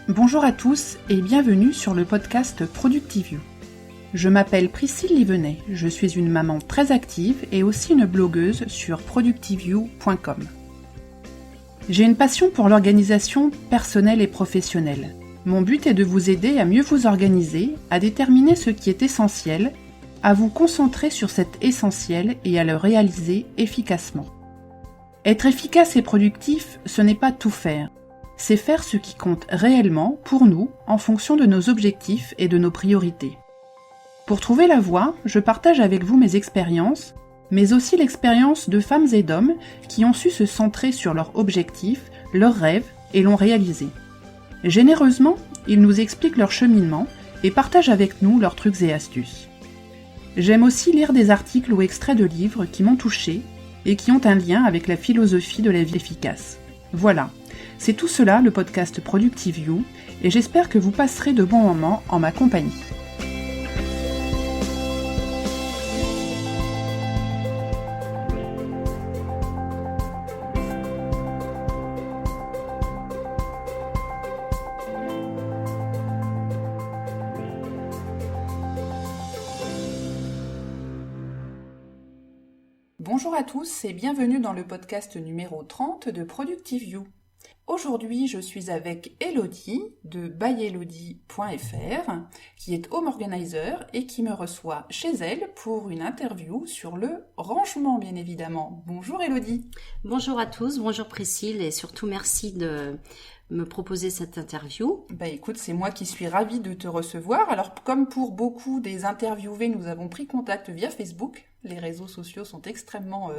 Bonjour à tous et bienvenue sur le podcast ProductiveYou. Je m'appelle Priscille Livenet, je suis une maman très active et aussi une blogueuse sur productiveyou.com. J'ai une passion pour l'organisation personnelle et professionnelle. Mon but est de vous aider à mieux vous organiser, à déterminer ce qui est essentiel, à vous concentrer sur cet essentiel et à le réaliser efficacement. Être efficace et productif, ce n'est pas tout faire. C'est faire ce qui compte réellement pour nous en fonction de nos objectifs et de nos priorités. Pour trouver la voie, je partage avec vous mes expériences, mais aussi l'expérience de femmes et d'hommes qui ont su se centrer sur leurs objectifs, leurs rêves et l'ont réalisé. Généreusement, ils nous expliquent leur cheminement et partagent avec nous leurs trucs et astuces. J'aime aussi lire des articles ou extraits de livres qui m'ont touchée et qui ont un lien avec la philosophie de la vie efficace. Voilà. C'est tout cela le podcast ProductiveYou et j'espère que vous passerez de bons moments en ma compagnie. Bonjour à tous et bienvenue dans le podcast numéro 30 de ProductiveYou. Aujourd'hui, je suis avec Elodie de byelodie.fr qui est home organizer et qui me reçoit chez elle pour une interview sur le rangement, bien évidemment. Bonjour Elodie. Bonjour à tous, bonjour Priscille et surtout merci de me proposer cette interview. Écoute, c'est moi qui suis ravie de te recevoir. Alors, comme pour beaucoup des interviewés, nous avons pris contact via Facebook. Les réseaux sociaux sont extrêmement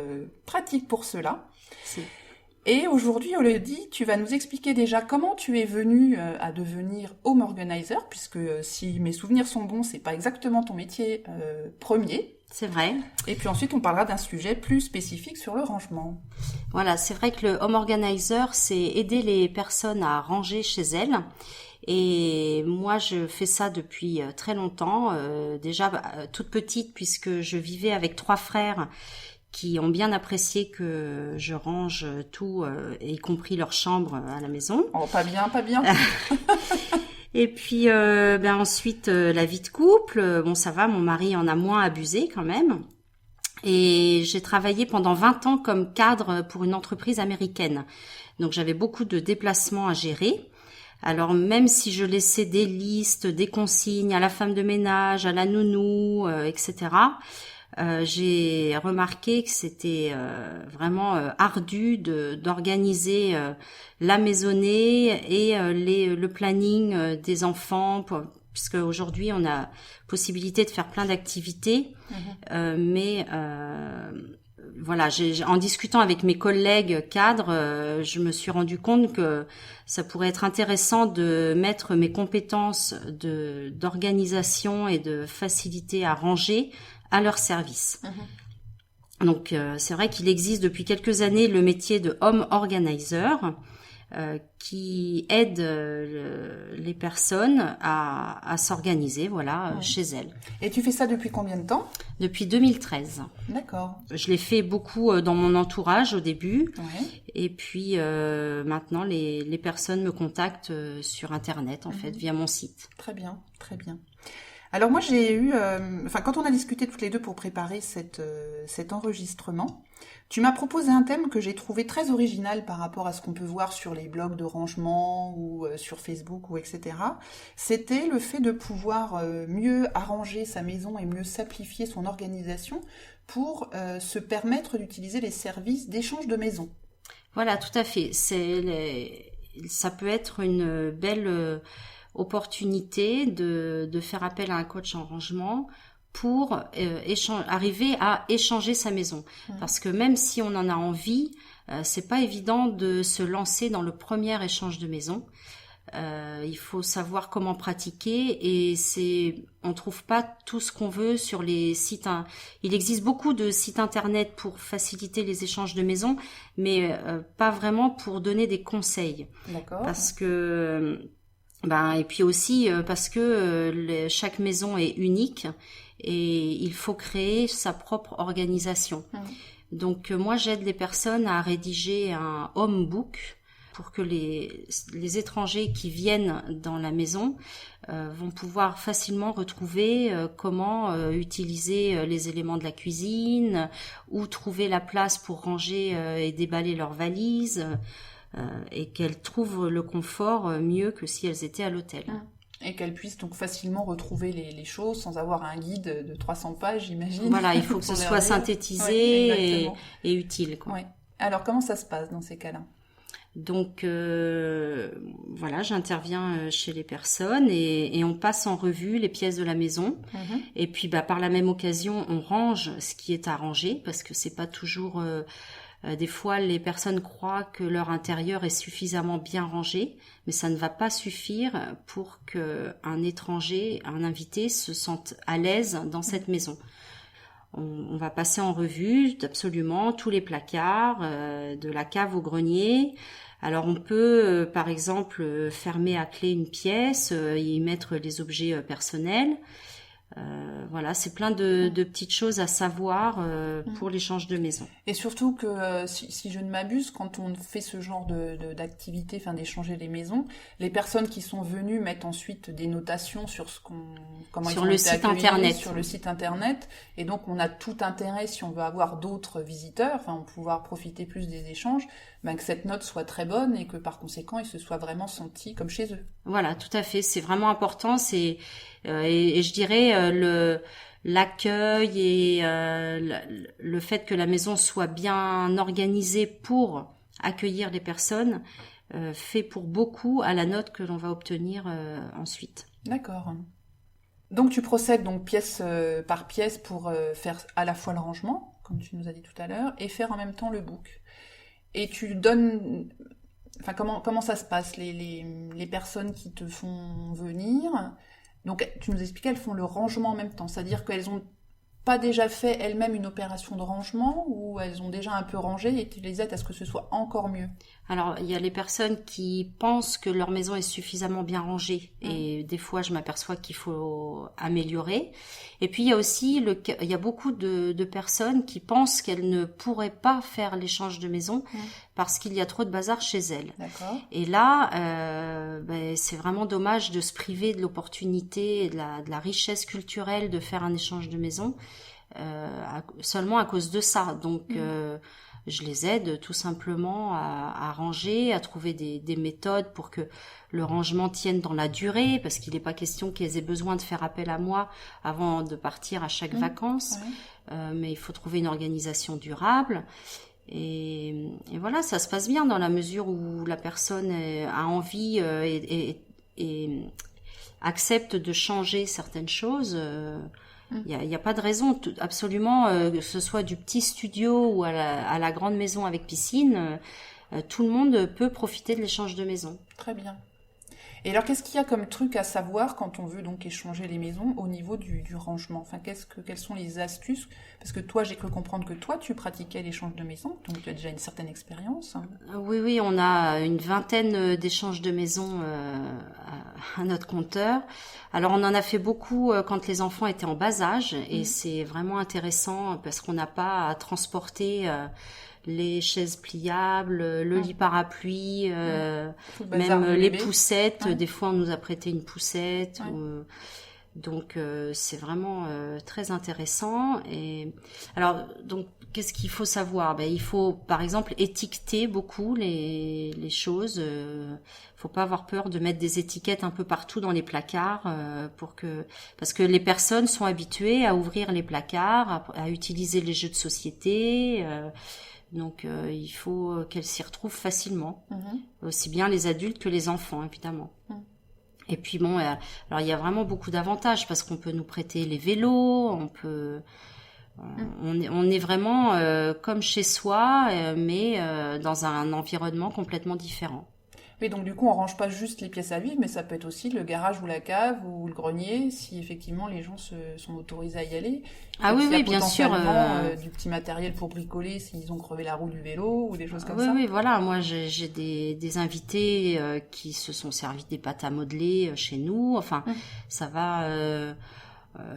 pratiques pour cela. Et aujourd'hui, Elodie, tu vas nous expliquer déjà comment tu es venue à devenir home organizer, puisque si mes souvenirs sont bons, c'est pas exactement ton métier premier. C'est vrai. Et puis ensuite, on parlera d'un sujet plus spécifique sur le rangement. Voilà, c'est vrai que le home organizer, c'est aider les personnes à ranger chez elles. Et moi, je fais ça depuis très longtemps, déjà toute petite, puisque je vivais avec 3 frères qui ont bien apprécié que je range tout, y compris leur chambre à la maison. Oh, pas bien, pas bien. Et puis ensuite, la vie de couple, bon ça va, mon mari en a moins abusé quand même. Et j'ai travaillé pendant 20 ans comme cadre pour une entreprise américaine. Donc j'avais beaucoup de déplacements à gérer. Alors même si je laissais des listes, des consignes à la femme de ménage, à la nounou, etc., j'ai remarqué que c'était vraiment ardu d'organiser la maisonnée et le planning des enfants, puisque aujourd'hui on a possibilité de faire plein d'activités, mais voilà, en discutant avec mes collègues cadres, je me suis rendu compte que ça pourrait être intéressant de mettre mes compétences d'organisation et de facilité à ranger à leur service. Donc c'est vrai qu'il existe depuis quelques années le métier de home organizer qui aide les personnes à s'organiser chez elles. Et tu fais ça depuis combien de temps ? Depuis 2013. D'accord. Je l'ai fait beaucoup dans mon entourage au début. Ouais. Et puis maintenant les personnes me contactent sur internet en fait via mon site. Très bien, très bien. Alors moi j'ai eu, quand on a discuté toutes les deux pour préparer cet enregistrement, tu m'as proposé un thème que j'ai trouvé très original par rapport à ce qu'on peut voir sur les blogs de rangement ou sur Facebook ou etc. C'était le fait de pouvoir mieux arranger sa maison et mieux simplifier son organisation pour se permettre d'utiliser les services d'échange de maison. Voilà, tout à fait. Ça peut être une belle opportunité de faire appel à un coach en rangement pour arriver à échanger sa maison. Parce que même si on en a envie, c'est pas évident de se lancer dans le premier échange de maison. Il faut savoir comment pratiquer et on trouve pas tout ce qu'on veut sur les sites. Il existe beaucoup de sites internet pour faciliter les échanges de maisons, mais pas vraiment pour donner des conseils. D'accord. Parce que et puis aussi parce que chaque maison est unique et il faut créer sa propre organisation. Donc moi j'aide les personnes à rédiger un home book pour que les étrangers qui viennent dans la maison vont pouvoir facilement retrouver comment utiliser les éléments de la cuisine, ou trouver la place pour ranger et déballer leurs valises, et qu'elles trouvent le confort mieux que si elles étaient à l'hôtel. Et qu'elles puissent donc facilement retrouver les choses sans avoir un guide de 300 pages, j'imagine. Voilà, il faut que ce soit synthétisé et utile, quoi. Ouais. Alors, comment ça se passe dans ces cas-là ? Donc voilà, j'interviens chez les personnes et on passe en revue les pièces de la maison. Et puis par la même occasion, on range ce qui est à ranger, parce que c'est pas toujours... des fois, les personnes croient que leur intérieur est suffisamment bien rangé, mais ça ne va pas suffire pour qu'un étranger, un invité, se sente à l'aise dans cette maison. On va passer en revue absolument tous les placards, de la cave au grenier. Alors on peut, par exemple, fermer à clé une pièce et y mettre les objets personnels. Voilà, c'est plein de petites choses à savoir pour l'échange de maison. Et surtout que, si je ne m'abuse, quand on fait ce genre d'activité, enfin d'échanger les maisons, les personnes qui sont venues mettent ensuite des notations sur comment ils ont été accueillis sur le site internet. Et donc on a tout intérêt, si on veut avoir d'autres visiteurs, enfin pouvoir profiter plus des échanges, que cette note soit très bonne et que par conséquent ils se soient vraiment sentis comme chez eux. Voilà, tout à fait, c'est vraiment important. Et je dirais l'accueil et le fait que la maison soit bien organisée pour accueillir les personnes fait pour beaucoup à la note que l'on va obtenir ensuite. D'accord. Donc tu procèdes donc pièce par pièce pour faire à la fois le rangement, comme tu nous as dit tout à l'heure, et faire en même temps le book. Et tu donnes... Enfin, comment ça se passe, les personnes qui te font venir? Donc, tu nous expliquais, elles font le rangement en même temps. C'est-à-dire qu'elles n'ont pas déjà fait elles-mêmes une opération de rangement, ou elles ont déjà un peu rangé et tu les aides à ce que ce soit encore mieux? Alors, il y a les personnes qui pensent que leur maison est suffisamment bien rangée. Et des fois, je m'aperçois qu'il faut améliorer. Et puis, il y a aussi il y a beaucoup de personnes qui pensent qu'elles ne pourraient pas faire l'échange de maison parce qu'il y a trop de bazar chez elles. D'accord. Et là, c'est vraiment dommage de se priver de l'opportunité et de la richesse culturelle de faire un échange de maison seulement à cause de ça. Donc, je les aide tout simplement à ranger, à trouver des méthodes pour que le rangement tienne dans la durée, parce qu'il n'est pas question qu'elles aient besoin de faire appel à moi avant de partir à chaque vacances. Mais il faut trouver une organisation durable. Et voilà, ça se passe bien dans la mesure où la personne a envie et accepte de changer certaines choses. Il y a pas de raison, absolument, que ce soit du petit studio ou à la grande maison avec piscine, tout le monde peut profiter de l'échange de maison. Très bien. Et alors, qu'est-ce qu'il y a comme truc à savoir quand on veut donc échanger les maisons au niveau du rangement? Enfin, quelles sont les astuces? Parce que toi, j'ai cru comprendre que toi, tu pratiquais l'échange de maisons, donc tu as déjà une certaine expérience. Oui, on a une vingtaine d'échanges de maisons à notre compteur. Alors, on en a fait beaucoup quand les enfants étaient en bas âge, et c'est vraiment intéressant parce qu'on n'a pas à transporter les chaises pliables, le lit parapluie, même les poussettes. Des fois, on nous a prêté une poussette. Donc, c'est vraiment très intéressant. Et alors, donc, qu'est-ce qu'il faut savoir? Il faut, par exemple, étiqueter beaucoup les choses. Faut pas avoir peur de mettre des étiquettes un peu partout dans les placards parce que les personnes sont habituées à ouvrir les placards, à utiliser les jeux de société. Donc, il faut qu'elles s'y retrouvent facilement, aussi bien les adultes que les enfants, évidemment. Et puis bon, alors il y a vraiment beaucoup d'avantages parce qu'on peut nous prêter les vélos, on est vraiment comme chez soi, mais dans un environnement complètement différent. Oui, donc du coup, on range pas juste les pièces à vivre, mais ça peut être aussi le garage ou la cave ou le grenier, si effectivement les gens sont autorisés à y aller. Ah oui, bien sûr. Du petit matériel pour bricoler s'ils ont crevé la roue du vélo ou des choses comme ça. Oui, voilà. Moi, j'ai des invités qui se sont servis des pâtes à modeler chez nous. Enfin, ça va.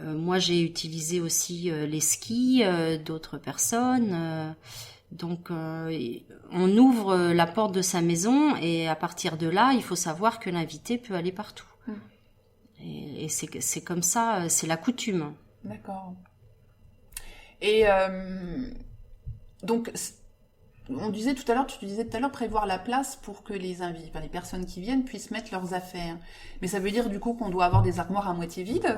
Moi, j'ai utilisé aussi les skis d'autres personnes. Donc, on ouvre la porte de sa maison et à partir de là, il faut savoir que l'invité peut aller partout. Et c'est comme ça, c'est la coutume. D'accord. Et donc, tu disais tout à l'heure prévoir la place pour que les personnes qui viennent puissent mettre leurs affaires. Mais ça veut dire du coup qu'on doit avoir des armoires à moitié vides ?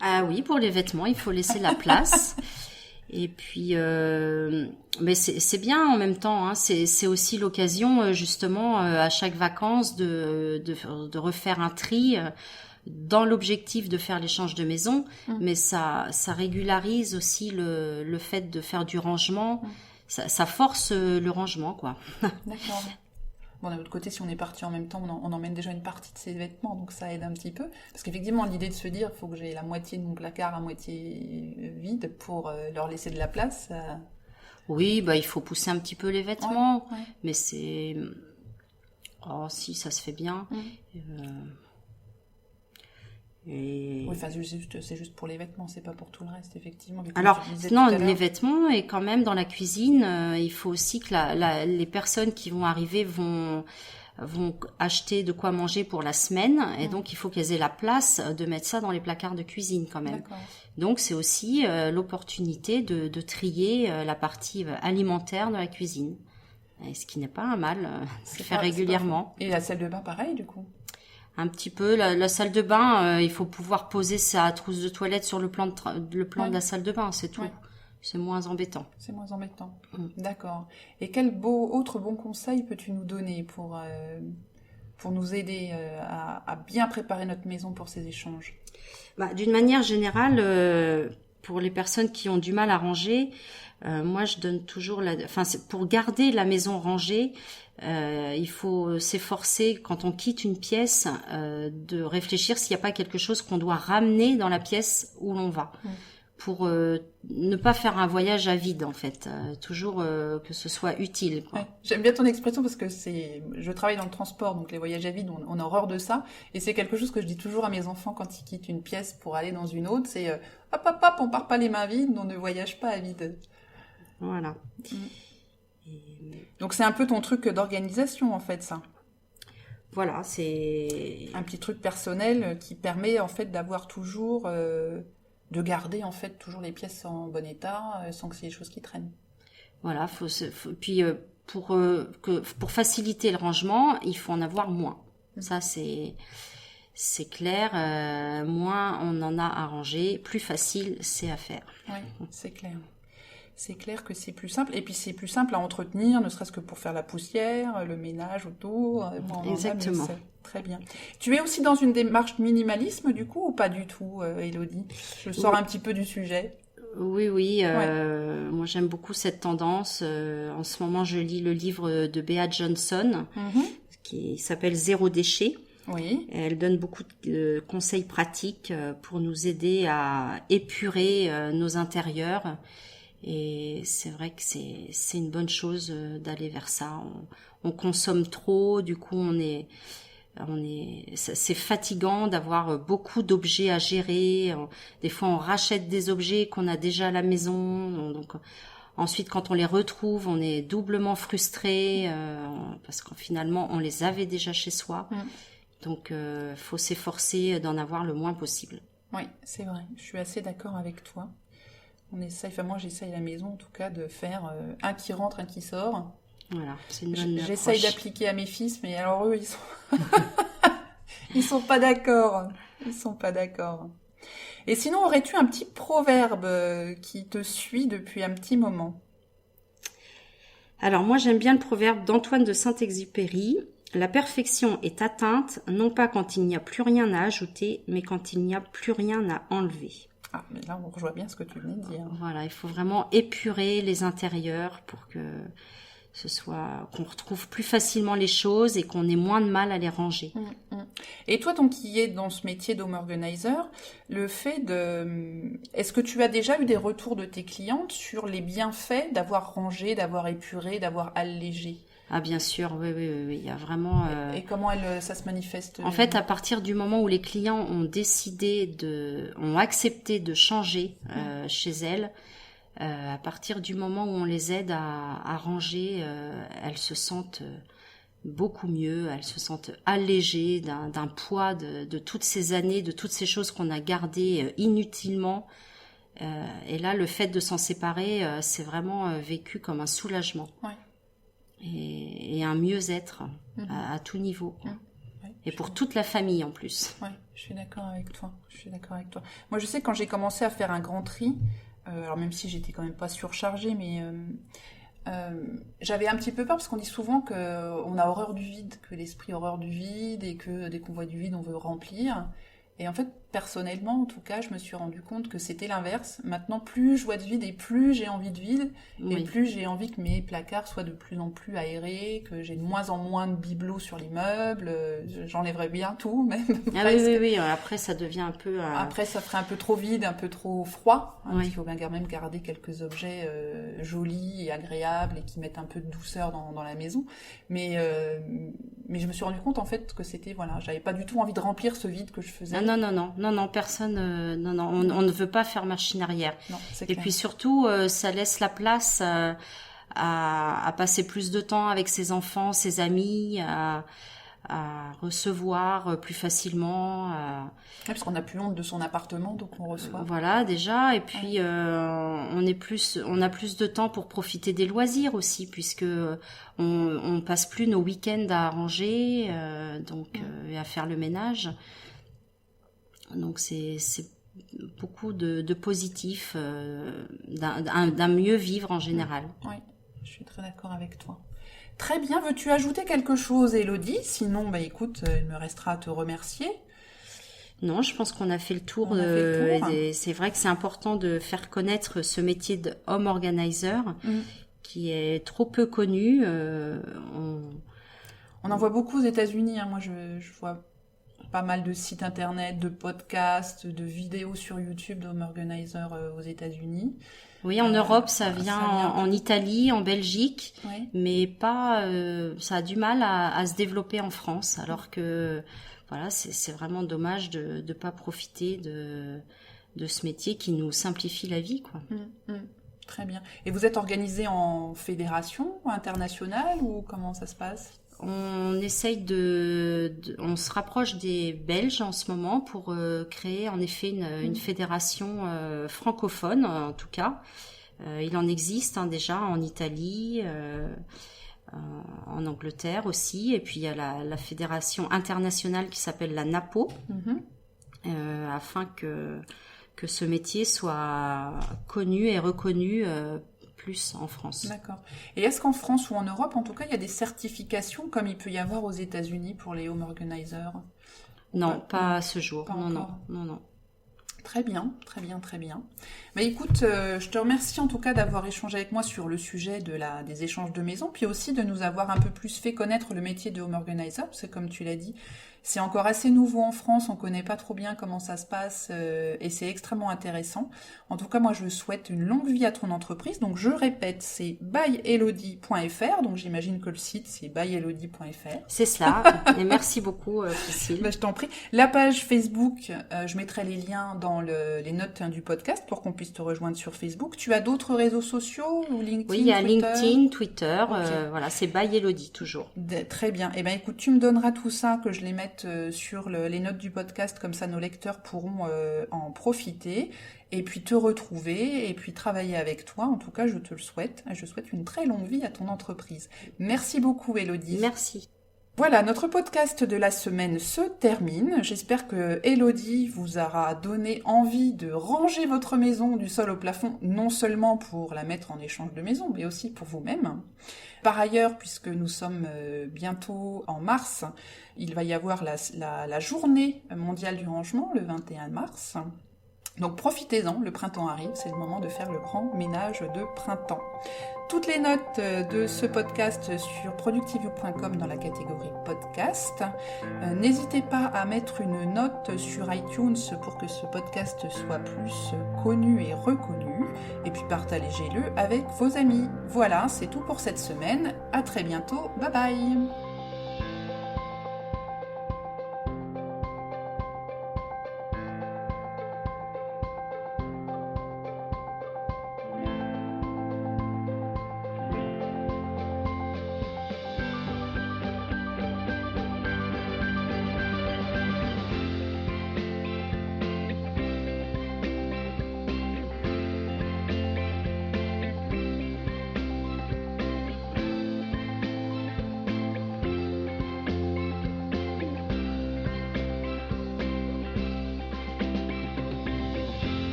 Ah oui, pour les vêtements, il faut laisser la place. Et puis, mais c'est bien en même temps. Hein, c'est aussi l'occasion justement à chaque vacances de refaire un tri dans l'objectif de faire l'échange de maison. Mais ça régularise aussi le fait de faire du rangement. Ça force le rangement, quoi. D'accord. Bon, d'un autre côté, si on est parti en même temps, on emmène déjà une partie de ses vêtements, donc ça aide un petit peu. Parce qu'effectivement, l'idée de se dire, il faut que j'ai la moitié de mon placard à moitié vide pour leur laisser de la place. Oui, il faut pousser un petit peu les vêtements, ouais. Mais c'est... Oh, si, ça se fait bien. Oui, enfin, c'est juste pour les vêtements, c'est pas pour tout le reste, effectivement. Alors, non, les vêtements, et quand même, dans la cuisine, il faut aussi que les personnes qui vont arriver vont acheter de quoi manger pour la semaine, et donc il faut qu'elles aient la place de mettre ça dans les placards de cuisine quand même. D'accord. Donc, c'est aussi l'opportunité de trier la partie alimentaire de la cuisine. Et ce qui n'est pas un mal, c'est fait régulièrement. Et la salle de bain, pareil, du coup ? Un petit peu. La salle de bain, il faut pouvoir poser sa trousse de toilette sur le plan de la salle de bain, c'est tout. Ouais. C'est moins embêtant. C'est moins embêtant. D'accord. Et quel autre bon conseil peux-tu nous donner pour nous aider à bien préparer notre maison pour ces échanges ? D'une manière générale, pour les personnes qui ont du mal à ranger, moi je donne toujours pour garder la maison rangée, il faut s'efforcer quand on quitte une pièce de réfléchir s'il n'y a pas quelque chose qu'on doit ramener dans la pièce où l'on va. Pour ne pas faire un voyage à vide en fait, toujours que ce soit utile, quoi. Ouais, j'aime bien ton expression parce que je travaille dans le transport, donc les voyages à vide, on a horreur de ça, et c'est quelque chose que je dis toujours à mes enfants quand ils quittent une pièce pour aller dans une autre, c'est hop, on part pas les mains vides, on ne voyage pas à vide. Voilà. Donc c'est un peu ton truc d'organisation en fait, ça. Voilà, c'est un petit truc personnel qui permet en fait d'avoir toujours de garder en fait toujours les pièces en bon état sans que c'est des choses qui traînent. Voilà, puis pour faciliter le rangement, il faut en avoir moins. Ça c'est clair, moins on en a à ranger, plus facile c'est à faire. Oui, c'est clair. C'est clair que c'est plus simple. Et puis, c'est plus simple à entretenir, ne serait-ce que pour faire la poussière, le ménage autour. Exactement. C'est très bien. Tu es aussi dans une démarche minimalisme, du coup, ou pas du tout, Élodie ? Je sors un petit peu du sujet. Oui. Moi, j'aime beaucoup cette tendance. En ce moment, je lis le livre de Bea Johnson, qui s'appelle « Zéro déchet ». Oui. Elle donne beaucoup de conseils pratiques pour nous aider à épurer nos intérieurs. Et c'est vrai que c'est une bonne chose d'aller vers ça. On consomme trop, du coup c'est fatigant d'avoir beaucoup d'objets à gérer. Des fois on rachète des objets qu'on a déjà à la maison. Donc ensuite quand on les retrouve, on est doublement frustré parce que finalement on les avait déjà chez soi. Donc faut s'efforcer d'en avoir le moins possible. Oui, c'est vrai. Je suis assez d'accord avec toi. Moi j'essaye à la maison en tout cas de faire un qui rentre, un qui sort. Voilà, c'est une bonne J'essaye d'appliquer à mes fils, mais alors eux ils sont pas d'accord. Ils sont pas d'accord. Et sinon, aurais-tu un petit proverbe qui te suit depuis un petit moment ? Alors moi j'aime bien le proverbe d'Antoine de Saint-Exupéry. La perfection est atteinte, non pas quand il n'y a plus rien à ajouter, mais quand il n'y a plus rien à enlever. Ah, mais là, on rejoint bien ce que tu venais de dire. Voilà, il faut vraiment épurer les intérieurs pour que qu'on retrouve plus facilement les choses et qu'on ait moins de mal à les ranger. Et toi, donc, qui es dans ce métier d'home organizer, est-ce que tu as déjà eu des retours de tes clientes sur les bienfaits d'avoir rangé, d'avoir épuré, d'avoir allégé ? Ah bien sûr, oui, il y a vraiment... Et comment ça se manifeste ? En fait, à partir du moment où les clients ont accepté de changer chez elles, À partir du moment où on les aide à ranger, elles se sentent beaucoup mieux, elles se sentent allégées d'un poids de toutes ces années, de toutes ces choses qu'on a gardées inutilement. Et là, le fait de s'en séparer, c'est vraiment vécu comme un soulagement. Ouais. Et un mieux-être à tout niveau. Quoi. Ouais, et pour toute la famille en plus. Oui, je suis d'accord avec toi. Moi, je sais quand j'ai commencé à faire un grand tri, alors même si j'étais quand même pas surchargée, mais j'avais un petit peu peur parce qu'on dit souvent qu'on a horreur du vide, que l'esprit a horreur du vide et que dès qu'on voit du vide, on veut remplir. Et en fait, personnellement, en tout cas, je me suis rendu compte que c'était l'inverse. Maintenant, plus je vois de vide et plus j'ai envie de vide, et plus j'ai envie que mes placards soient de plus en plus aérés, que j'ai de moins en moins de bibelots sur les meubles. J'enlèverais bien tout, même. Ah oui. Après, ça devient un peu... Après, ça ferait un peu trop vide, un peu trop froid. Hein, il faut bien même garder quelques objets jolis et agréables et qui mettent un peu de douceur dans la maison. Mais je me suis rendu compte, en fait, que c'était... Voilà, j'avais pas du tout envie de remplir ce vide que je faisais. Non, personne, on ne veut pas faire machine arrière. Non, c'est clair. Et puis surtout, ça laisse la place à passer plus de temps avec ses enfants, ses amis, à recevoir plus facilement. Parce qu'on n'a plus honte de son appartement, donc on reçoit. Voilà, déjà. Et puis, on a plus de temps pour profiter des loisirs aussi, puisque on passe plus nos week-ends à ranger, et à faire le ménage. Donc c'est beaucoup de positif, d'un mieux vivre en général. Oui, je suis très d'accord avec toi. Très bien, veux-tu ajouter quelque chose, Élodie? Sinon, écoute, il me restera à te remercier. Non, je pense qu'on a fait le tour. C'est vrai que c'est important de faire connaître ce métier de home organizer qui est trop peu connu. On en voit beaucoup aux États-Unis. Hein. Moi, je vois pas mal de sites internet, de podcasts, de vidéos sur YouTube d'home organizer aux États-Unis. Oui, en Europe, ça vient en Italie, en Belgique, mais pas. Ça a du mal à se développer en France, alors que voilà, c'est vraiment dommage de ne pas profiter de ce métier qui nous simplifie la vie, quoi. Très bien. Et vous êtes organisé en fédération internationale ou comment ça se passe? On essaye on se rapproche des Belges en ce moment pour créer en effet une fédération francophone, en tout cas. Il en existe déjà en Italie, en Angleterre aussi, et puis il y a la fédération internationale qui s'appelle la NAPO, afin que ce métier soit connu et reconnu plus en France. D'accord. Et est-ce qu'en France ou en Europe, en tout cas, il y a des certifications comme il peut y avoir aux États-Unis pour les home organizers? Non, pas à ce jour. Non. Très bien. Écoute, je te remercie en tout cas d'avoir échangé avec moi sur le sujet des échanges de maisons, puis aussi de nous avoir un peu plus fait connaître le métier de home organizer, parce que comme tu l'as dit, c'est encore assez nouveau en France, on connaît pas trop bien comment ça se passe et c'est extrêmement intéressant. En tout cas, moi, je souhaite une longue vie à ton entreprise. Donc, je répète, c'est byelodie.fr. Donc, j'imagine que le site, c'est byelodie.fr. C'est cela. Et merci beaucoup, Priscille. Je t'en prie. La page Facebook, je mettrai les liens dans les notes du podcast pour qu'on puisse te rejoindre sur Facebook. Tu as d'autres réseaux sociaux ou LinkedIn? Oui, il y a LinkedIn, Twitter. Okay. Voilà, c'est byelodie toujours. Très bien. Eh bien, écoute, tu me donneras tout ça, que je les mette sur les notes du podcast, comme ça nos lecteurs pourront en profiter et puis te retrouver et puis travailler avec toi. En tout cas, je te le souhaite. Je souhaite une très longue vie à ton entreprise. Merci beaucoup, Élodie. Merci. Voilà, notre podcast de la semaine se termine. J'espère que Élodie vous aura donné envie de ranger votre maison du sol au plafond, non seulement pour la mettre en échange de maison, mais aussi pour vous-même. Par ailleurs, puisque nous sommes bientôt en mars, il va y avoir la journée mondiale du rangement, le 21 mars. Donc profitez-en, le printemps arrive, c'est le moment de faire le grand ménage de printemps. Toutes les notes de ce podcast sur productiveyou.com dans la catégorie podcast. N'hésitez pas à mettre une note sur iTunes pour que ce podcast soit plus connu et reconnu. Et puis partagez-le avec vos amis. Voilà, c'est tout pour cette semaine. À très bientôt. Bye bye.